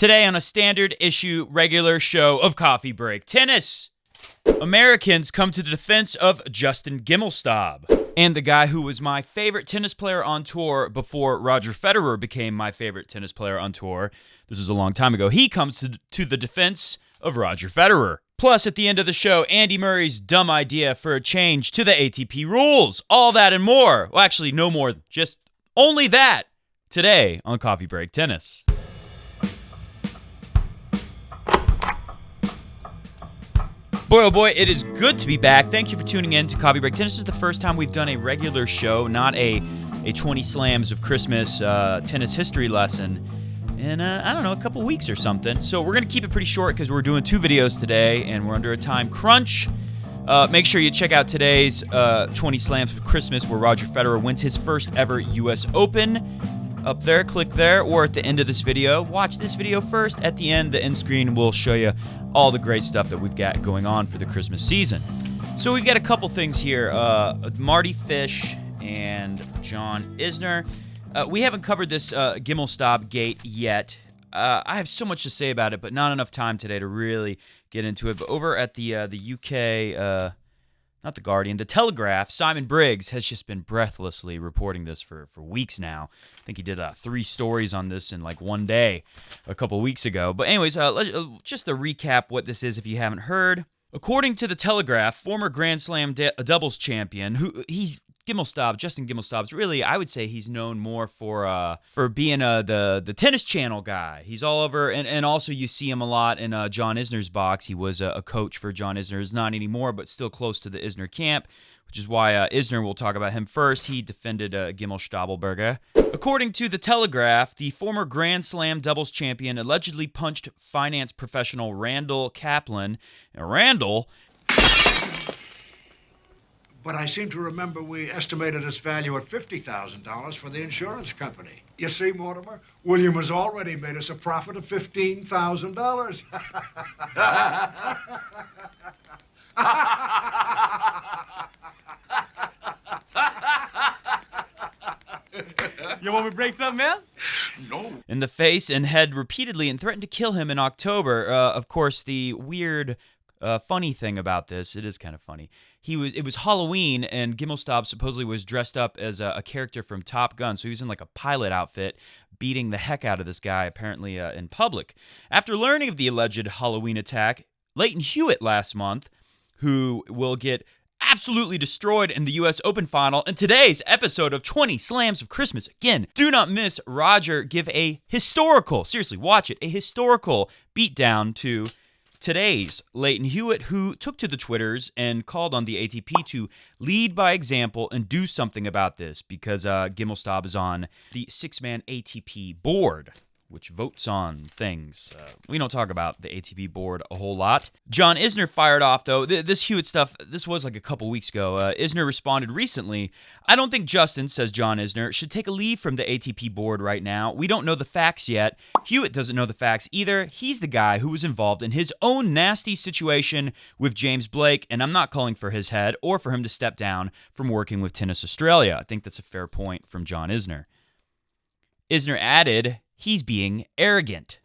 Today on a standard issue regular show of Coffee Break Tennis, Americans come to the defense of Justin Gimelstob. And the guy who was my favorite tennis player on tour before Roger Federer became my favorite tennis player on tour, this was a long time ago, he comes to the defense of Roger Federer. Plus, at the end of the show, Andy Murray's dumb idea for a change to the ATP rules. All that and more. Well, actually, no more, just only that. Today on Coffee Break Tennis. Boy, oh boy, it is good to be back. Thank you for tuning in to Coffee Break Tennis. This is the first time we've done a regular show, not a 20 slams of Christmas tennis history lesson in, I don't know, a couple weeks or something. So we're going to keep it pretty short because we're doing 2 videos today and we're under a time crunch. Make sure you check out today's 20 slams of Christmas where Roger Federer wins his first ever U.S. Open. Up there, click there, or at the end of this video. Watch this video first. At the end, the end screen will show you all the great stuff that we've got going on for the Christmas season. So we've got a couple things here. Mardy Fish and John Isner. We haven't covered this Gimelstob Gate yet. I have so much to say about it, but not enough time today to really get into it. But over at the UK... not The Guardian, The Telegraph, Simon Briggs has just been breathlessly reporting this for weeks now. I think he did 3 stories on this in like one day a couple weeks ago. But anyways, just to recap what this is if you haven't heard. According to The Telegraph, former Grand Slam doubles champion, Justin Gimelstob's really, I would say he's known more for being the Tennis Channel guy. He's all over, and also you see him a lot in John Isner's box. He was a coach for John Isner, not anymore, but still close to the Isner camp, which is why Isner, we'll talk about him first. He defended Gimelstob. According to The Telegraph, the former Grand Slam doubles champion allegedly punched finance professional Randall Kaplan. Randall... But I seem to remember we estimated its value at $50,000 for the insurance company. You see, Mortimer, William has already made us a profit of $15,000. You want me to break something else? No. In the face and head repeatedly and threatened to kill him in October. Of course, the weird... funny thing about this, it is kind of funny. It was Halloween, and Gimelstob supposedly was dressed up as a character from Top Gun, so he was in like a pilot outfit, beating the heck out of this guy, apparently in public. After learning of the alleged Halloween attack, Leighton Hewitt last month, who will get absolutely destroyed in the U.S. Open final, in today's episode of 20 Slams of Christmas. Again, do not miss Roger give a historical, seriously, watch it, a historical beatdown to today's Leighton Hewitt, who took to the Twitters and called on the ATP to lead by example and do something about this because Gimelstob is on the 6-man ATP board, which votes on things. We don't talk about the ATP board a whole lot. John Isner fired off, though. This Hewitt stuff, this was like a couple weeks ago. Isner responded recently, "I don't think Justin," says John Isner, "should take a leave from the ATP board right now. We don't know the facts yet. Hewitt doesn't know the facts either. He's the guy who was involved in his own nasty situation with James Blake, and I'm not calling for his head or for him to step down from working with Tennis Australia." I think that's a fair point from John Isner. Isner added, "He's being arrogant."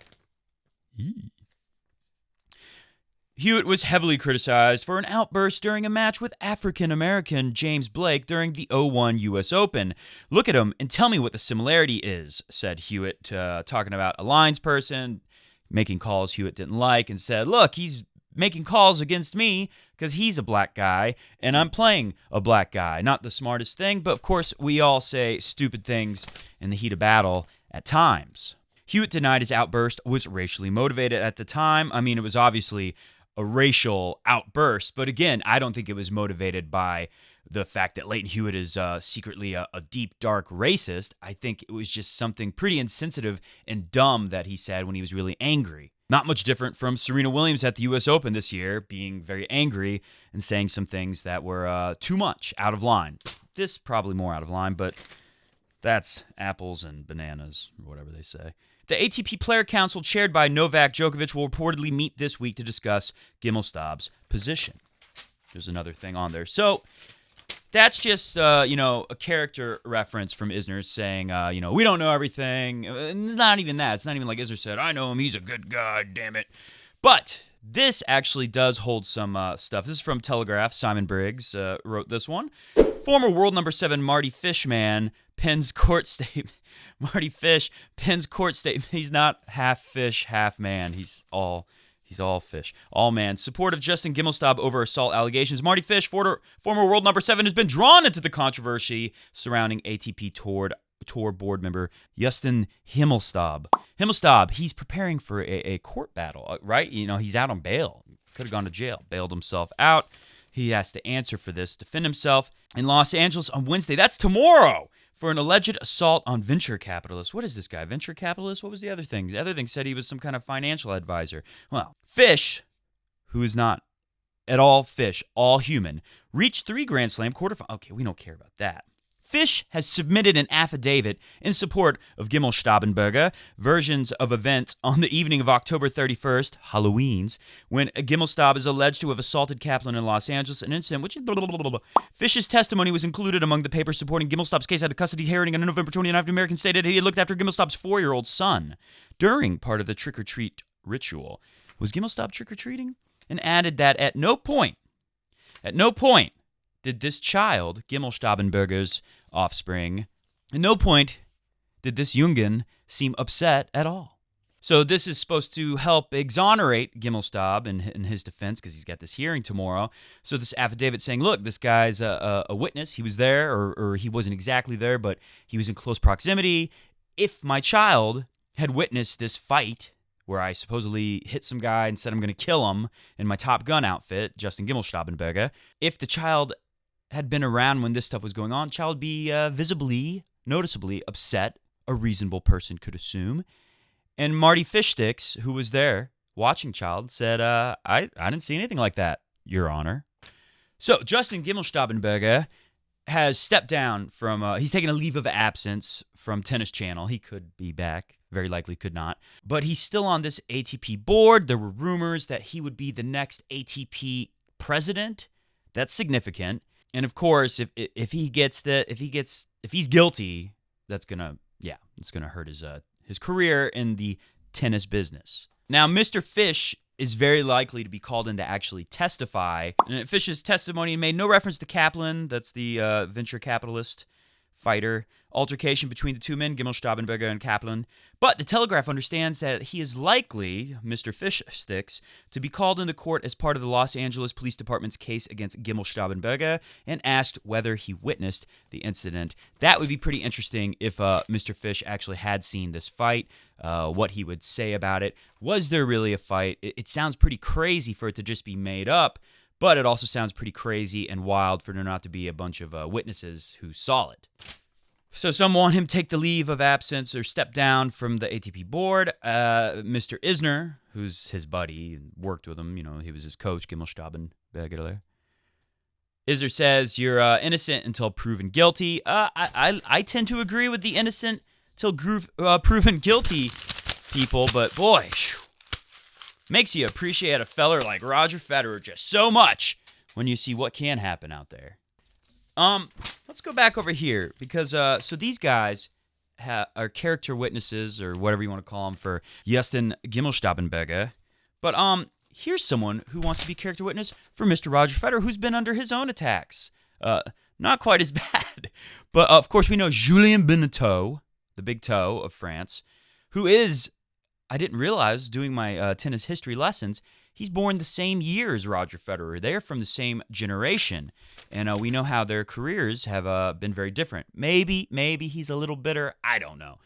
Hewitt was heavily criticized for an outburst during a match with African-American James Blake during the 01 U.S. Open. "Look at him and tell me what the similarity is," said Hewitt, talking about a lines person, making calls Hewitt didn't like, and said, "Look, he's making calls against me because he's a black guy, and I'm playing a black guy." Not the smartest thing, but of course we all say stupid things in the heat of battle at times. Hewitt denied his outburst was racially motivated at the time. I mean, it was obviously a racial outburst, but again, I don't think it was motivated by the fact that Leighton Hewitt is secretly a deep, dark racist. I think it was just something pretty insensitive and dumb that he said when he was really angry. Not much different from Serena Williams at the U.S. Open this year, being very angry and saying some things that were too much, out of line. This probably more out of line, but that's apples and bananas, or whatever they say. The ATP Player Council, chaired by Novak Djokovic, will reportedly meet this week to discuss Gimelstob's position. There's another thing on there. So, That's just, a character reference from Isner saying, we don't know everything. It's not even that. It's not even like Isner said, I know him, he's a good guy, damn it. But this actually does hold some stuff. This is from Telegraph. Simon Briggs wrote this one. Former world number 7 Mardy Fish man pens court statement. Mardy Fish pens court statement. He's not half fish, half man. He's all fish. All man. Support of Justin Gimelstob over assault allegations. Mardy Fish, former world number 7, has been drawn into the controversy surrounding ATP Tour board member Justin Gimelstob. Gimelstob, he's preparing for a court battle, right? He's out on bail. Could have gone to jail. Bailed himself out. He has to answer for this, defend himself in Los Angeles on Wednesday. That's tomorrow. For an alleged assault on venture capitalists. What is this guy? Venture capitalist? What was the other thing? The other thing said he was some kind of financial advisor. Well, Fish, who is not at all fish, all human, reached 3 Grand Slam quarterfinals. Okay, we don't care about that. Fish has submitted an affidavit in support of Gimelstob versions of events on the evening of October 31st, Halloween's, when Gimelstob is alleged to have assaulted Kaplan in Los Angeles, an incident which is Fish's testimony was included among the papers supporting Gimelstob's case at a custody hearing on November 29th. American stated he had looked after Gimelstob's 4-year-old son during part of the trick-or-treat ritual. Was Gimelstob trick-or-treating? And added that at no point did this child, Gimelstobenberger's offspring, at no point did this Jungen seem upset at all. So this is supposed to help exonerate Gimelstob in his defense because he's got this hearing tomorrow. So this affidavit saying, look, this guy's a witness. He was there, or he wasn't exactly there, but he was in close proximity. If my child had witnessed this fight where I supposedly hit some guy and said I'm going to kill him in my Top Gun outfit, Justin Gimelstobenberger, if the child had been around when this stuff was going on, child would be visibly, noticeably upset, a reasonable person could assume. And Mardy Fishsticks, who was there watching child, said, I didn't see anything like that, Your Honor. So Justin Gimelstobenberger has stepped down from, he's taken a leave of absence from Tennis Channel. He could be back, very likely could not. But he's still on this ATP board. There were rumors that he would be the next ATP president. That's significant. And of course, if he's guilty, it's gonna hurt his career in the tennis business. Now, Mr. Fish is very likely to be called in to actually testify. And Fish's testimony made no reference to Kaplan, that's the venture capitalist fighter, altercation between the two men, Gimelstobenberger and Kaplan. But the Telegraph understands that he is likely, Mr. Fishsticks, to be called into court as part of the Los Angeles Police Department's case against Gimelstobenberger and asked whether he witnessed the incident. That would be pretty interesting if Mr. Fish actually had seen this fight, what he would say about it. Was there really a fight? It sounds pretty crazy for it to just be made up, but it also sounds pretty crazy and wild for there not to be a bunch of witnesses who saw it. So some want him to take the leave of absence or step down from the ATP board. Mr. Isner, who's his buddy and worked with him, he was his coach, Gimelstobenberger. Isner says you're innocent until proven guilty. I tend to agree with the innocent till proven guilty people, but boy, makes you appreciate a feller like Roger Federer just so much when you see what can happen out there. Let's go back over here because so these guys are character witnesses or whatever you want to call them for Justin Gimelstobenberger. But here's someone who wants to be character witness for Mr. Roger Federer, who's been under his own attacks. Not quite as bad, but of course we know Julien Benneteau, the big toe of France, who is, I didn't realize doing my tennis history lessons, he's born the same year as Roger Federer. They're from the same generation. And we know how their careers have been very different. Maybe he's a little bitter. I don't know.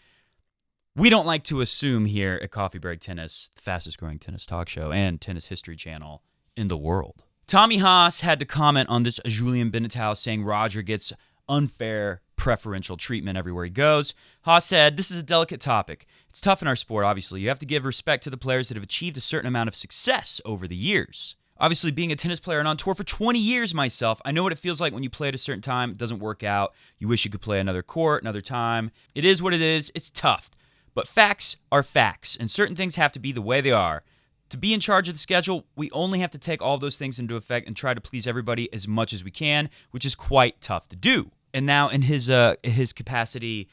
We don't like to assume here at Coffee Break Tennis, the fastest growing tennis talk show and tennis history channel in the world. Tommy Haas had to comment on this Julien Benneteau saying Roger gets unfair preferential treatment everywhere he goes. Haas said, this is a delicate topic. It's tough in our sport, obviously. You have to give respect to the players that have achieved a certain amount of success over the years. Obviously, being a tennis player and on tour for 20 years myself, I know what it feels like when you play at a certain time. It doesn't work out. You wish you could play another court, another time. It is what it is. It's tough. But facts are facts, and certain things have to be the way they are. To be in charge of the schedule, we only have to take all those things into effect and try to please everybody as much as we can, which is quite tough to do. And now in his capacity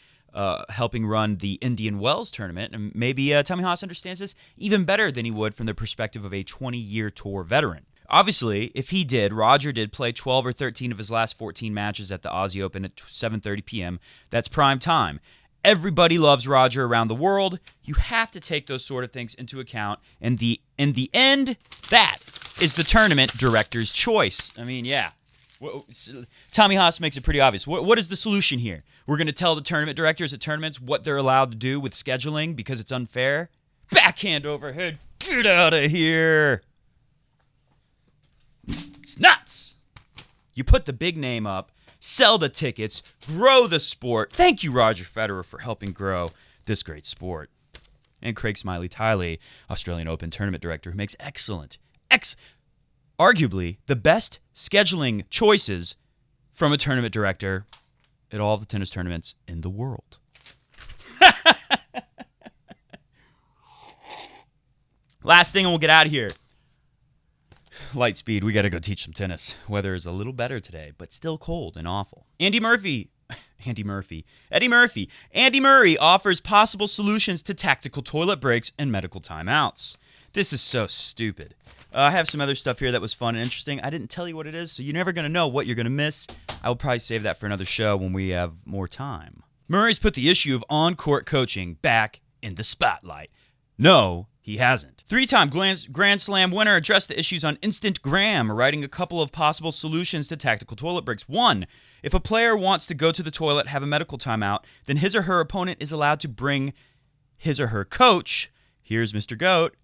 helping run the Indian Wells tournament, and maybe Tommy Haas understands this even better than he would from the perspective of a 20-year tour veteran. Obviously, if he did, Roger did play 12 or 13 of his last 14 matches at the Aussie Open at 7:30 p.m. That's prime time. Everybody loves Roger around the world. You have to take those sort of things into account. And in the end, that is the tournament director's choice. I mean, yeah. Tommy Haas makes it pretty obvious. What is the solution here? We're going to tell the tournament directors at tournaments what they're allowed to do with scheduling because it's unfair? Backhand overhead. Get out of here. It's nuts. You put the big name up, sell the tickets, grow the sport. Thank you, Roger Federer, for helping grow this great sport. And Craig Smiley-Tiley, Australian Open tournament director, who makes arguably the best scheduling choices from a tournament director at all of the tennis tournaments in the world. Last thing and we'll get out of here. Light speed, we got to go teach some tennis. Weather is a little better today, but still cold and awful. Andy Murray offers possible solutions to tactical toilet breaks and medical timeouts. This is so stupid. I have some other stuff here that was fun and interesting. I didn't tell you what it is, so you're never going to know what you're going to miss. I will probably save that for another show when we have more time. Murray's put the issue of on-court coaching back in the spotlight. No, he hasn't. Three-time Grand Slam winner addressed the issues on Instagram, writing a couple of possible solutions to tactical toilet breaks. One, if a player wants to go to the toilet, have a medical timeout, then his or her opponent is allowed to bring his or her coach, here's Mr. Goat,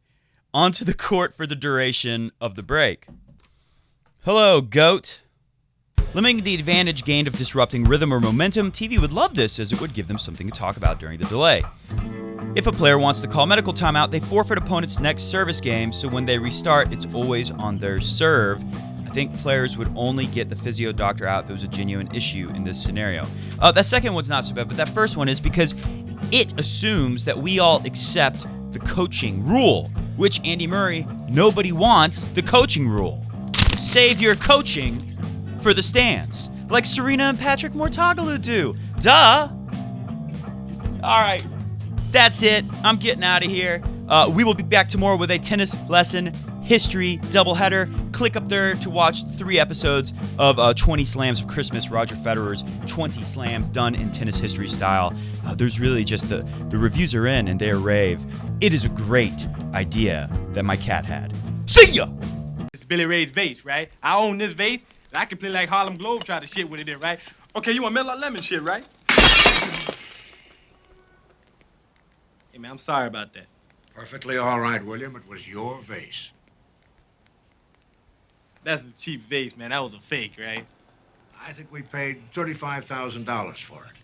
onto the court for the duration of the break. Hello, Goat. Limiting the advantage gained of disrupting rhythm or momentum, TV would love this as it would give them something to talk about during the delay. If a player wants to call medical timeout, they forfeit opponent's next service game, so when they restart, it's always on their serve. I think players would only get the physio doctor out if it was a genuine issue in this scenario. That second one's not so bad, but that first one is because it assumes that we all accept the coaching rule, which Andy Murray, nobody wants the coaching rule. Save your coaching for the stands, like Serena and Patrick Mouratoglou do. Duh! All right. That's it. I'm getting out of here. We will be back tomorrow with a tennis lesson history doubleheader. Click up there to watch 3 episodes of 20 Slams of Christmas, Roger Federer's 20 slams done in tennis history style. There's really just the reviews are in and they are rave. It is a great idea that my cat had. See ya! It's Billy Ray's vase, right? I own this vase, and I can play like Harlem Globetrotter shit with it in, right? Okay, you want Mellow Lemon shit, right? Hey, man, I'm sorry about that. Perfectly all right, William. It was your vase. That's a cheap vase, man. That was a fake, right? I think we paid $35,000 for it.